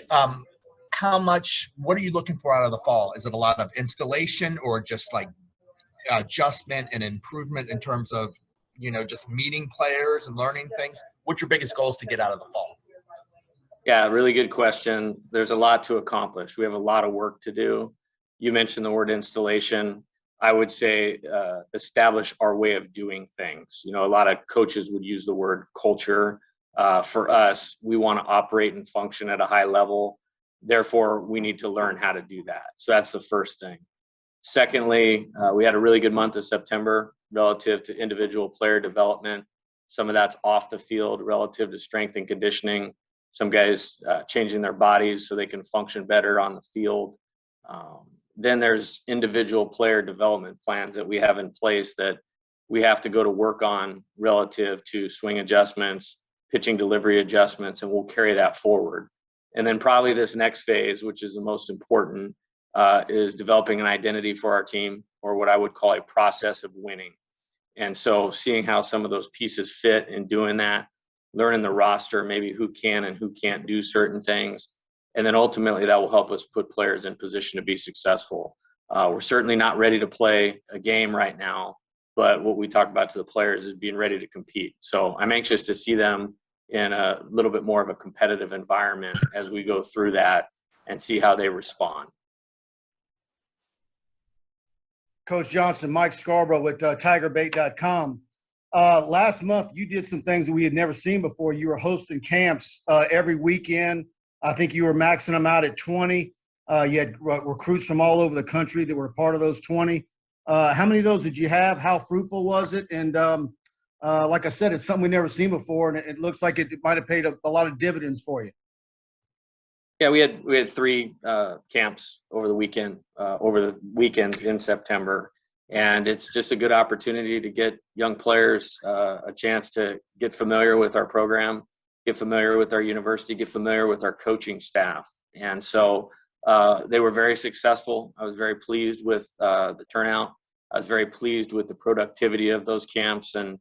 What are you looking for out of the fall? Is it a lot of installation or just like adjustment and improvement in terms of, just meeting players and learning things? What's your biggest goals to get out of the fall? Yeah, really good question. There's a lot to accomplish. We have a lot of work to do. You mentioned the word installation. I would say establish our way of doing things. A lot of coaches would use the word culture. For us, we want to operate and function at a high level. Therefore, we need to learn how to do that. So that's the first thing. Secondly, we had a really good month of September relative to individual player development. Some of that's off the field relative to strength and conditioning. Some guys changing their bodies so they can function better on the field. Then there's individual player development plans that we have in place that we have to go to work on relative to swing adjustments, pitching delivery adjustments, and we'll carry that forward. And then probably this next phase, which is the most important, is developing an identity for our team, or what I would call a process of winning. And so seeing how some of those pieces fit in doing that, learning the roster, maybe who can and who can't do certain things. And then ultimately that will help us put players in position to be successful. We're certainly not ready to play a game right now, but what we talk about to the players is being ready to compete. So I'm anxious to see them in a little bit more of a competitive environment as we go through that and see how they respond. Coach Johnson, Mike Scarborough with TigerBait.com. Last month, you did some things that we had never seen before. You were hosting camps every weekend. I think you were maxing them out at 20. You had recruits from all over the country that were a part of those 20. How many of those did you have? How fruitful was it? And like I said, it's something we've never seen before, and it looks like it might have paid a lot of dividends for you. Yeah, we had 3 camps over the weekends in September, and it's just a good opportunity to get young players a chance to get familiar with our program, get familiar with our university, get familiar with our coaching staff. And so they were very successful. I was very pleased with the turnout. I was very pleased with the productivity of those camps. And,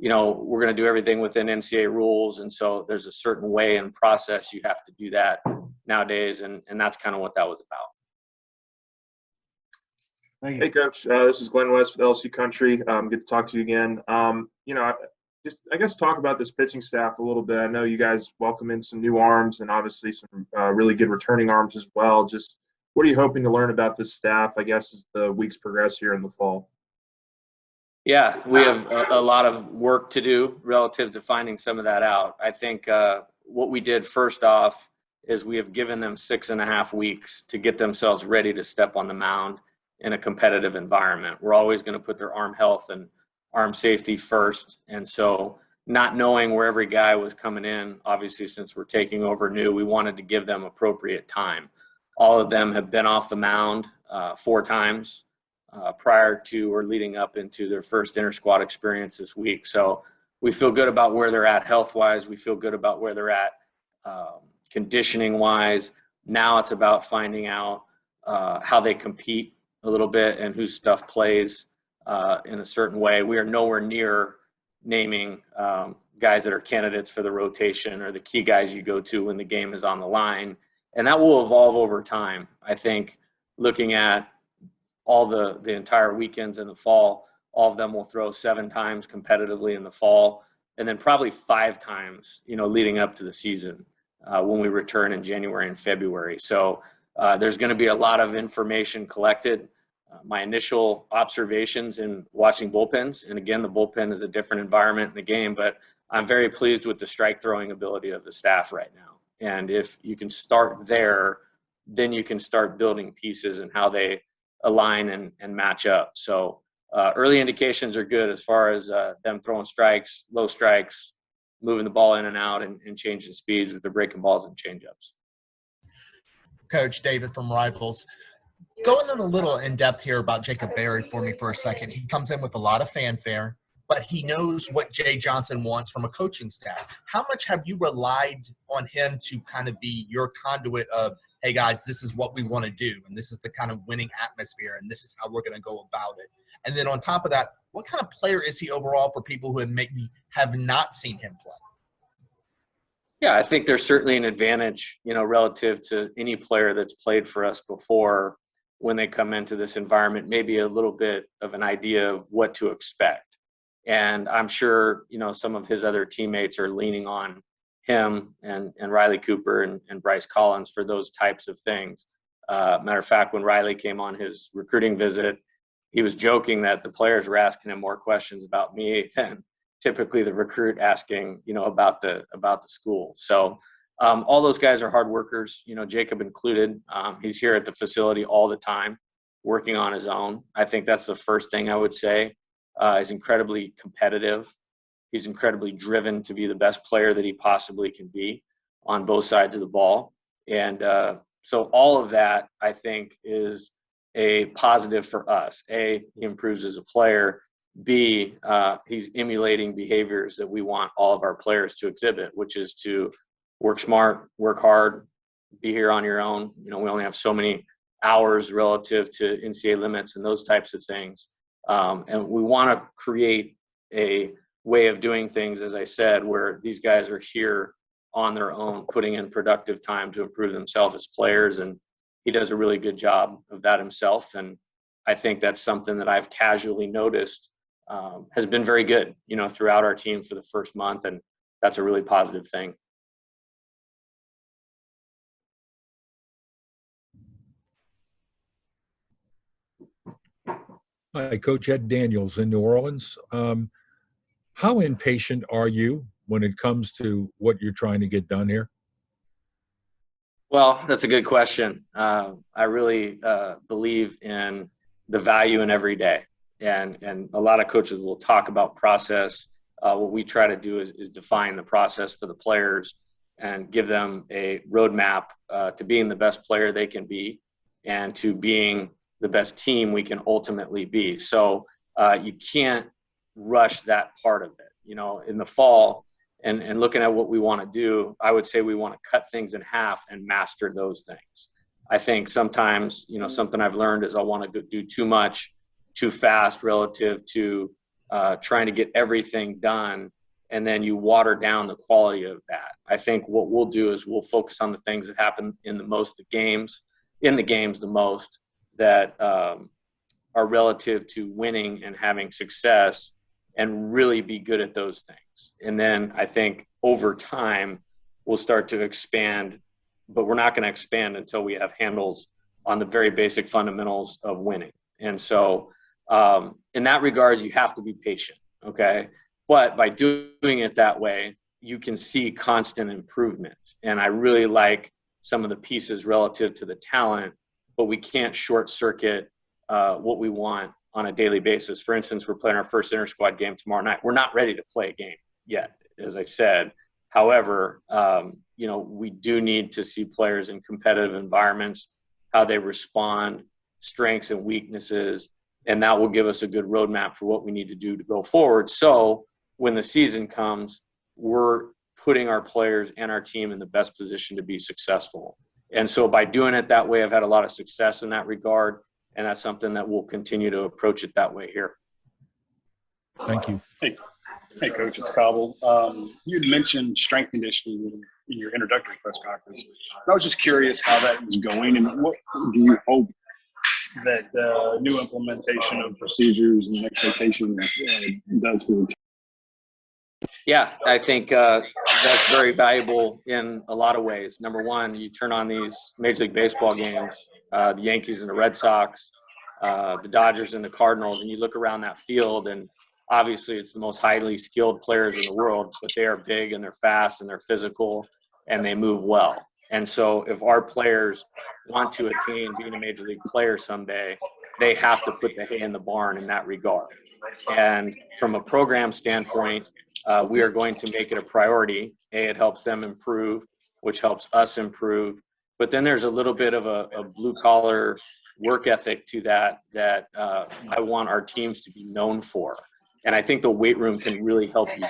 we're going to do everything within NCAA rules. And so there's a certain way and process you have to do that nowadays. And that's kind of what that was about. Thank you. Hey, Coach. This is Glenn West with LSU Country. Good to talk to you again. I guess talk about this pitching staff a little bit. I know you guys welcome in some new arms and obviously some really good returning arms as well. Just what are you hoping to learn about this staff, I guess, as the weeks progress here in the fall? Yeah, we have a lot of work to do relative to finding some of that out. I think what we did first off is we have given them 6.5 weeks to get themselves ready to step on the mound in a competitive environment. We're always going to put their arm health and arm safety first. And so not knowing where every guy was coming in, obviously since we're taking over new, we wanted to give them appropriate time. All of them have been off the mound 4 times prior to or leading up into their first inter-squad experience this week. So we feel good about where they're at health-wise. We feel good about where they're at conditioning-wise. Now it's about finding out how they compete a little bit and whose stuff plays in a certain way. We are nowhere near naming guys that are candidates for the rotation or the key guys you go to when the game is on the line. And that will evolve over time. I think looking at all the entire weekends in the fall, all of them will throw 7 times competitively in the fall, and then probably 5 times, leading up to the season when we return in January and February. So there's going to be a lot of information collected. My initial observations in watching bullpens, and again, the bullpen is a different environment in the game, but I'm very pleased with the strike throwing ability of the staff right now. And if you can start there, then you can start building pieces and how they align and match up. So early indications are good as far as them throwing strikes, low strikes, moving the ball in and out, and changing speeds with the breaking balls and changeups. Coach David from Rivals. Going in a little in depth here about Jacob Berry for me for a second. He comes in with a lot of fanfare, but he knows what Jay Johnson wants from a coaching staff. How much have you relied on him to kind of be your conduit of, hey guys, this is what we want to do, and this is the kind of winning atmosphere, and this is how we're going to go about it? And then on top of that, what kind of player is he overall for people who maybe have not seen him play? Yeah, I think there's certainly an advantage, relative to any player that's played for us before when they come into this environment, maybe a little bit of an idea of what to expect. And I'm sure, some of his other teammates are leaning on him and Riley Cooper and Bryce Collins for those types of things. Matter of fact, when Riley came on his recruiting visit, he was joking that the players were asking him more questions about me than typically the recruit asking, about the school. So all those guys are hard workers, Jacob included. He's here at the facility all the time, working on his own. I think that's the first thing I would say. He's incredibly competitive. He's incredibly driven to be the best player that he possibly can be on both sides of the ball. And so all of that, I think, is a positive for us. A, he improves as a player. B, he's emulating behaviors that we want all of our players to exhibit, which is to work smart, work hard, be here on your own. We only have so many hours relative to NCAA limits and those types of things. And we want to create a way of doing things, as I said, where these guys are here on their own, putting in productive time to improve themselves as players. And he does a really good job of that himself. And I think that's something that I've casually noticed has been very good, throughout our team for the first month. And that's a really positive thing. Hi, Coach Ed Daniels in New Orleans. How impatient are you when it comes to what you're trying to get done here? Well, that's a good question. I really believe in the value in every day. And a lot of coaches will talk about process. What we try to do is define the process for the players and give them a roadmap to being the best player they can be and to being the best team we can ultimately be. So you can't rush that part of it. In the fall and looking at what we want to do, I would say we want to cut things in half and master those things. I think sometimes, something I've learned is I want to do too much too fast relative to trying to get everything done, and then you water down the quality of that. I think what we'll do is we'll focus on the things that happen in the games the most that are relative to winning and having success, and really be good at those things. And then I think over time we'll start to expand, but we're not going to expand until we have handles on the very basic fundamentals of winning. And so in that regard, you have to be patient, okay? But by doing it that way, you can see constant improvement. And I really like some of the pieces relative to the talent, but we can't short circuit what we want on a daily basis. For instance, we're playing our first inter-squad game tomorrow night. We're not ready to play a game yet, as I said. However, we do need to see players in competitive environments, how they respond, strengths and weaknesses, and that will give us a good roadmap for what we need to do to go forward. So when the season comes, we're putting our players and our team in the best position to be successful. And so by doing it that way, I've had a lot of success in that regard, and that's something that we'll continue to approach it that way here. Thank you. Hey, Coach, it's Cobble. You had mentioned strength conditioning in your introductory press conference. I was just curious how that was going, and what do you hope that new implementation of procedures and expectations does for you? Yeah, I think that's very valuable in a lot of ways. Number one, you turn on these Major League Baseball games, the Yankees and the Red Sox, the Dodgers and the Cardinals, and you look around that field, and obviously it's the most highly skilled players in the world, but they are big and they're fast and they're physical and they move well. And so if our players want to attain being a major league player someday, they have to put the hay in the barn in that regard. And from a program standpoint, we are going to make it a priority. It helps them improve, which helps us improve. But then there's a little bit of a blue-collar work ethic to that I want our teams to be known for. And I think the weight room can really help you.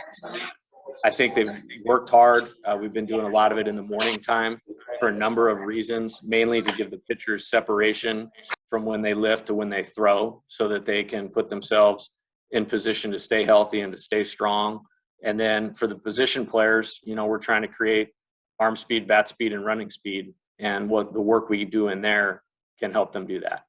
I think they've worked hard. We've been doing a lot of it in the morning time for a number of reasons, mainly to give the pitchers separation from when they lift to when they throw so that they can put themselves in position to stay healthy and to stay strong. And then for the position players, we're trying to create arm speed, bat speed, and running speed. And what the work we do in there can help them do that.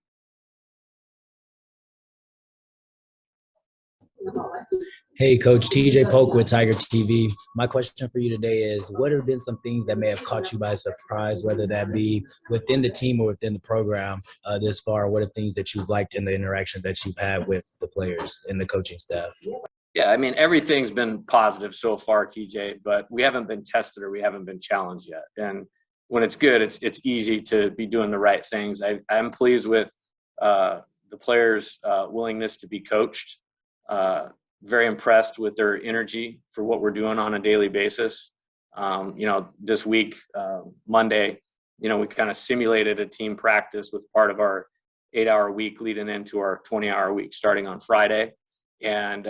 Hey, Coach TJ Polk with Tiger TV. My question for you today is, what have been some things that may have caught you by surprise, whether that be within the team or within the program this far? What are things that you've liked in the interaction that you've had with the players and the coaching staff? Yeah, I mean, everything's been positive so far, TJ, but we haven't been tested or we haven't been challenged yet. And when it's good, it's easy to be doing the right things. I'm pleased with the players' willingness to be coached. Very impressed with their energy for what we're doing on a daily basis. This week, Monday, we kind of simulated a team practice with part of our 8-hour week leading into our 20-hour week starting on Friday. And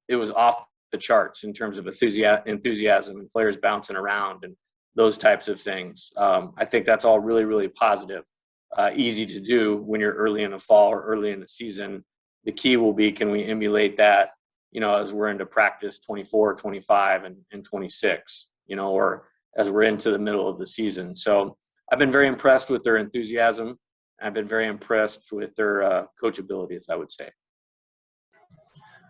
it was off the charts in terms of enthusiasm and players bouncing around and those types of things. I think that's all really, really positive. Easy to do when you're early in the fall or early in the season. The key will be, can we emulate that, as we're into practice 24, 25, and 26, or as we're into the middle of the season. So I've been very impressed with their enthusiasm. I've been very impressed with their coachability, as I would say.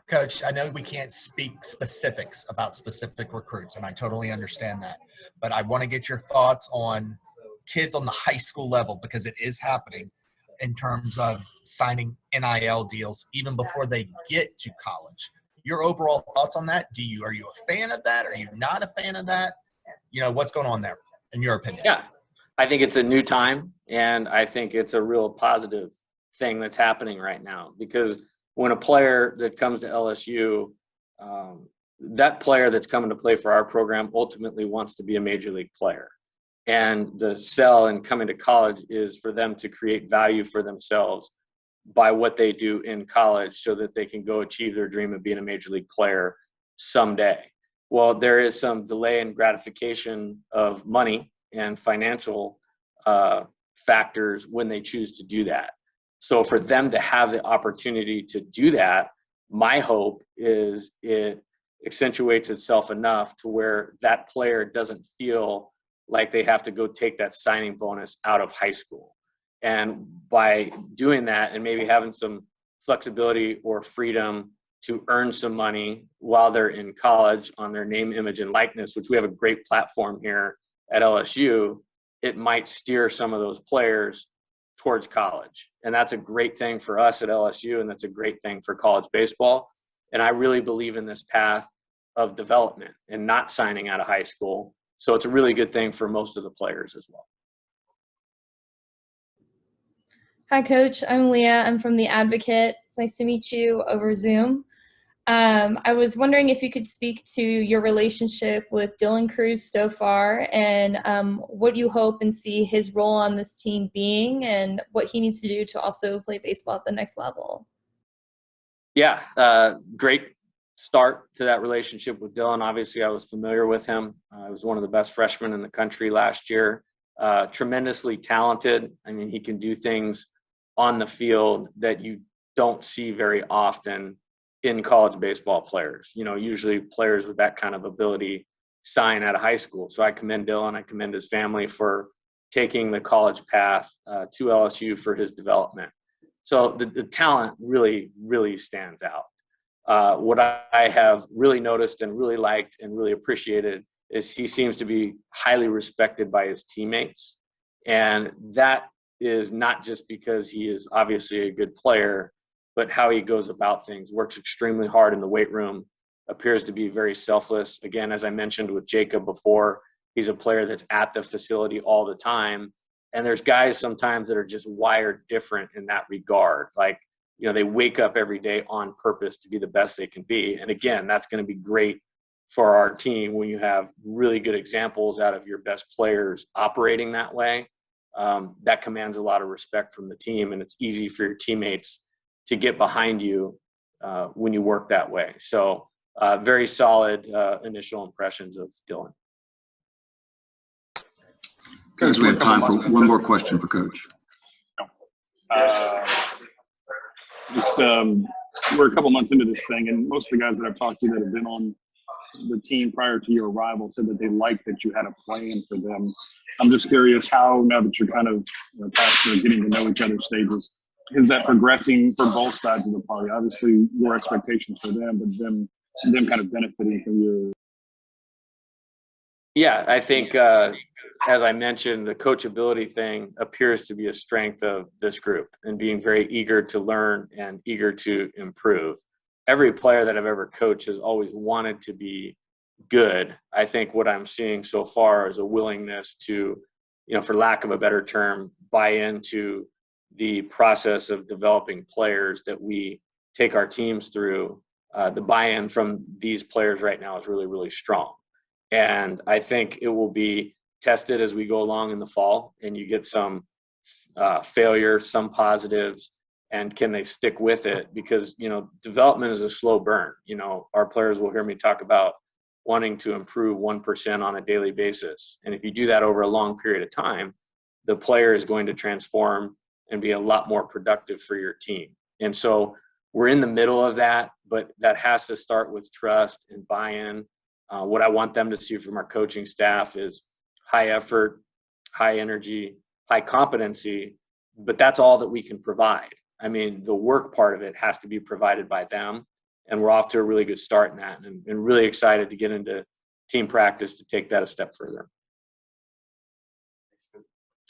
Coach, I know we can't speak specifics about specific recruits, and I totally understand that. But I want to get your thoughts on kids on the high school level, because it is happening in terms of signing NIL deals even before they get to college. Your overall thoughts on that? Are you a fan of that? Are you not a fan of that? What's going on there, in your opinion? Yeah, I think it's a new time, and I think it's a real positive thing that's happening right now, because when a player that comes to LSU, that player that's coming to play for our program ultimately wants to be a major league player. And the sell in coming to college is for them to create value for themselves by what they do in college so that they can go achieve their dream of being a major league player someday. Well, there is some delay in gratification of money and financial factors when they choose to do that. So for them to have the opportunity to do that, my hope is it accentuates itself enough to where that player doesn't feel like they have to go take that signing bonus out of high school. And by doing that and maybe having some flexibility or freedom to earn some money while they're in college on their name, image, and likeness, which we have a great platform here at LSU, it might steer some of those players towards college. And that's a great thing for us at LSU, and that's a great thing for college baseball. And I really believe in this path of development and not signing out of high school. So it's a really good thing for most of the players as well. Hi, Coach. I'm Leah. I'm from The Advocate. It's nice to meet you over Zoom. I was wondering if you could speak to your relationship with Dylan Cruz so far, and what you hope and see his role on this team being, and what he needs to do to also play baseball at the next level. Yeah, great start to that relationship with Dylan. Obviously, I was familiar with him. I was one of the best freshmen in the country last year. Tremendously talented. I mean, he can do things on the field that you don't see very often in college baseball players. Usually players with that kind of ability sign out of high school. So I commend Dylan. I commend his family for taking the college path to LSU for his development. So the talent really, really stands out. What I have really noticed and really liked and really appreciated is he seems to be highly respected by his teammates. And that is not just because he is obviously a good player, but how he goes about things, works extremely hard in the weight room, appears to be very selfless. Again, as I mentioned with Jacob before, he's a player that's at the facility all the time. And there's guys sometimes that are just wired different in that regard. Like, they wake up every day on purpose to be the best they can be. And again, that's going to be great for our team when you have really good examples out of your best players operating that way. That commands a lot of respect from the team, and it's easy for your teammates to get behind you when you work that way. So very solid initial impressions of Dylan. Guys, we have time for one more question for Coach. We're a couple months into this thing, and most of the guys that I've talked to that have been on the team prior to your arrival said that they liked that you had a plan for them. I'm just curious how, now that you're kind of past getting to know each other stages, is that progressing for both sides of the party? Obviously, your expectations for them, but them kind of benefiting from your. Yeah, I think as I mentioned, the coachability thing appears to be a strength of this group and being very eager to learn and eager to improve. Every player that I've ever coached has always wanted to be good. I think what I'm seeing so far is a willingness to, for lack of a better term, buy into the process of developing players that we take our teams through. The buy-in from these players right now is really, really strong. And I think it will be tested as we go along in the fall, and you get some failure, some positives, and can they stick with it? Because, development is a slow burn. Our players will hear me talk about wanting to improve 1% on a daily basis. And if you do that over a long period of time, the player is going to transform and be a lot more productive for your team. And so we're in the middle of that, but that has to start with trust and buy-in. What I want them to see from our coaching staff is high effort, high energy, high competency, but that's all that we can provide. I mean, the work part of it has to be provided by them, and we're off to a really good start in that, and really excited to get into team practice to take that a step further.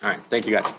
All right, thank you guys.